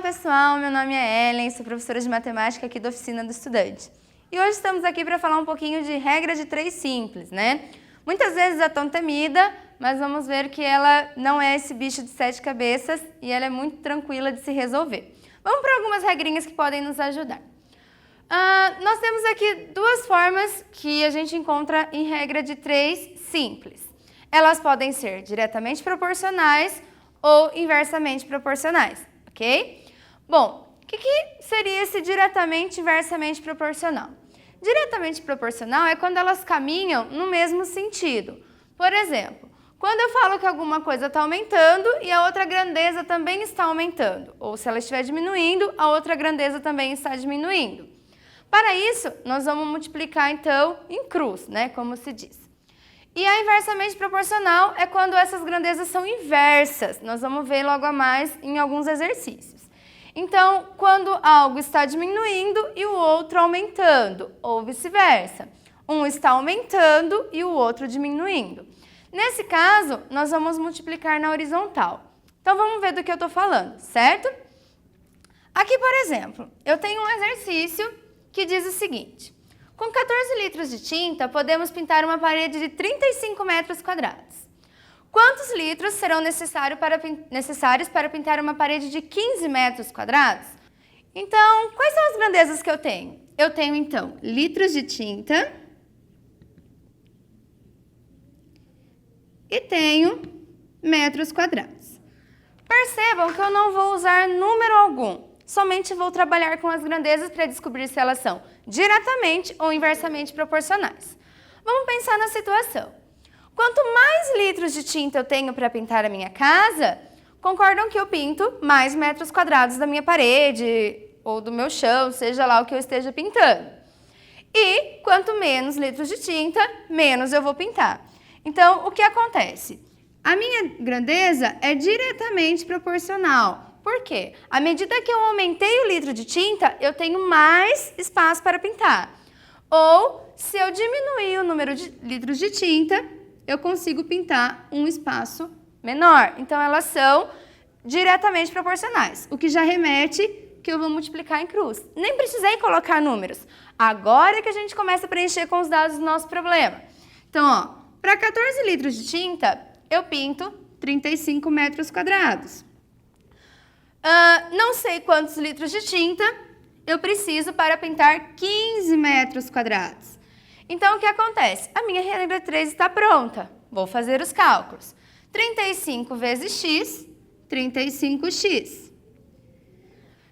pessoal, meu nome é Ellen, sou professora de matemática aqui da Oficina do Estudante. E hoje estamos aqui para falar um pouquinho de regra de 3 simples, né? Muitas vezes é tão temida, mas vamos ver que ela não é esse bicho de 7 cabeças e ela é muito tranquila de se resolver. Vamos para algumas regrinhas que podem nos ajudar. Nós temos aqui 2 formas que a gente encontra em regra de 3 simples. Elas podem ser diretamente proporcionais ou inversamente proporcionais, ok? Bom, o que seria esse diretamente e inversamente proporcional? Diretamente proporcional é quando elas caminham no mesmo sentido. Por exemplo, quando eu falo que alguma coisa está aumentando e a outra grandeza também está aumentando, ou se ela estiver diminuindo, a outra grandeza também está diminuindo. Para isso, nós vamos multiplicar então em cruz, né, como se diz. E a inversamente proporcional é quando essas grandezas são inversas. Nós vamos ver logo a mais em alguns exercícios. Então, quando algo está diminuindo e o outro aumentando, ou vice-versa. Um está aumentando e o outro diminuindo. Nesse caso, nós vamos multiplicar na horizontal. Então, vamos ver do que eu estou falando, certo? Aqui, por exemplo, eu tenho um exercício que diz o seguinte. Com 14 litros de tinta, podemos pintar uma parede de 35 metros quadrados. Quantos litros serão necessários para pintar uma parede de 15 metros quadrados? Então, quais são as grandezas que eu tenho? Eu tenho, então, litros de tinta e tenho metros quadrados. Percebam que eu não vou usar número algum. Somente vou trabalhar com as grandezas para descobrir se elas são diretamente ou inversamente proporcionais. Vamos pensar na situação. Quanto mais litros de tinta eu tenho para pintar a minha casa, concordam que eu pinto mais metros quadrados da minha parede ou do meu chão, seja lá o que eu esteja pintando. E quanto menos litros de tinta, menos eu vou pintar. Então, o que acontece? A minha grandeza é diretamente proporcional. Por quê? À medida que eu aumentei o litro de tinta, eu tenho mais espaço para pintar. Ou, se eu diminuir o número de litros de tinta, eu consigo pintar um espaço menor. Então, elas são diretamente proporcionais, o que já remete que eu vou multiplicar em cruz. Nem precisei colocar números. Agora é que a gente começa a preencher com os dados do nosso problema. Então, ó, para 14 litros de tinta, eu pinto 35 metros quadrados. Não sei quantos litros de tinta eu preciso para pintar 15 metros quadrados. Então, o que acontece? A minha regra 3 está pronta. Vou fazer os cálculos. 35 vezes x, 35x.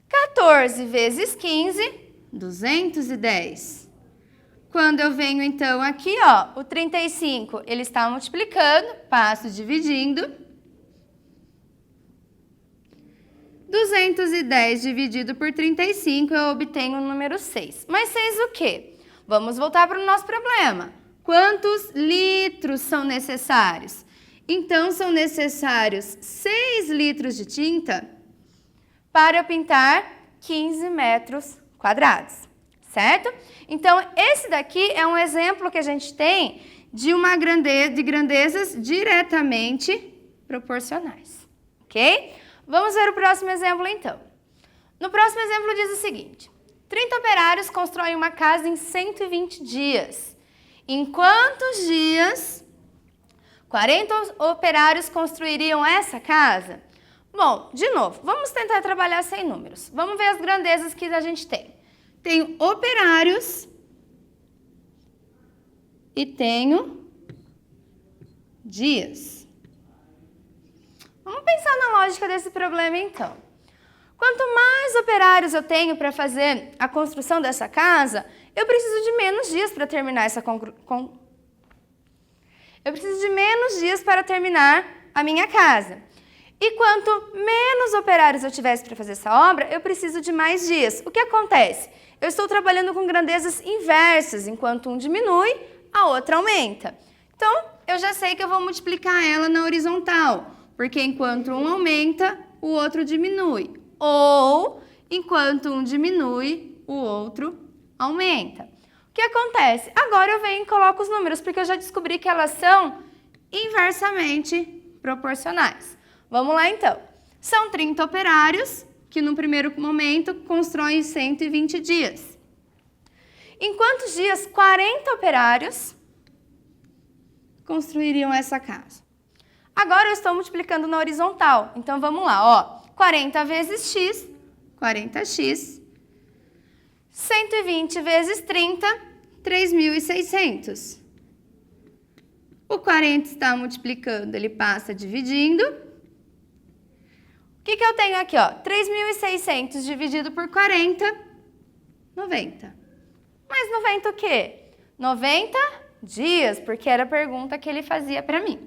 14 vezes 15, 210. Quando eu venho, então, aqui, ó, o 35, ele está multiplicando, passo dividindo. 210 dividido por 35, eu obtenho o número 6. Mas 6 o quê? Vamos voltar para o nosso problema. Quantos litros são necessários? Então, são necessários 6 litros de tinta para eu pintar 15 metros quadrados, certo? Então, esse daqui é um exemplo que a gente tem de grandezas diretamente proporcionais, ok? Vamos ver o próximo exemplo, então. No próximo exemplo diz o seguinte. 30 operários constroem uma casa em 120 dias. Em quantos dias 40 operários construiriam essa casa? Bom, de novo, vamos tentar trabalhar sem números. Vamos ver as grandezas que a gente tem. Tenho operários e tenho dias. Vamos pensar na lógica desse problema, então. Quanto mais operários eu tenho para fazer a construção dessa casa, eu preciso de menos dias para terminar a minha casa. E quanto menos operários eu tivesse para fazer essa obra, eu preciso de mais dias. O que acontece? Eu estou trabalhando com grandezas inversas, enquanto um diminui, a outra aumenta. Então, eu já sei que eu vou multiplicar ela na horizontal. Porque enquanto um aumenta, o outro diminui. Ou, enquanto um diminui, o outro aumenta. O que acontece? Agora eu venho e coloco os números, porque eu já descobri que elas são inversamente proporcionais. Vamos lá, então. São 30 operários que no primeiro momento constrói 120 dias. Em quantos dias 40 operários construiriam essa casa? Agora eu estou multiplicando na horizontal, então vamos lá, ó. 40 vezes x, 40x, 120 vezes 30, 3.600. O 40 está multiplicando, ele passa dividindo. O que eu tenho aqui, ó? 3.600 dividido por 40, 90. Mas 90 o quê? 90 dias, porque era a pergunta que ele fazia para mim.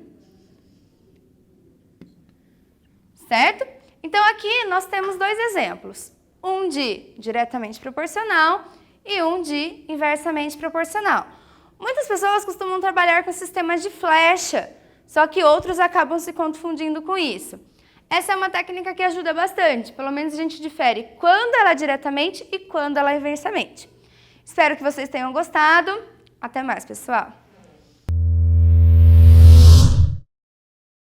Certo? Então, aqui nós temos dois exemplos. Um de diretamente proporcional e um de inversamente proporcional. Muitas pessoas costumam trabalhar com sistemas de flecha, só que outros acabam se confundindo com isso. Essa é uma técnica que ajuda bastante, pelo menos a gente difere quando ela é diretamente e quando ela é inversamente. Espero que vocês tenham gostado. Até mais, pessoal!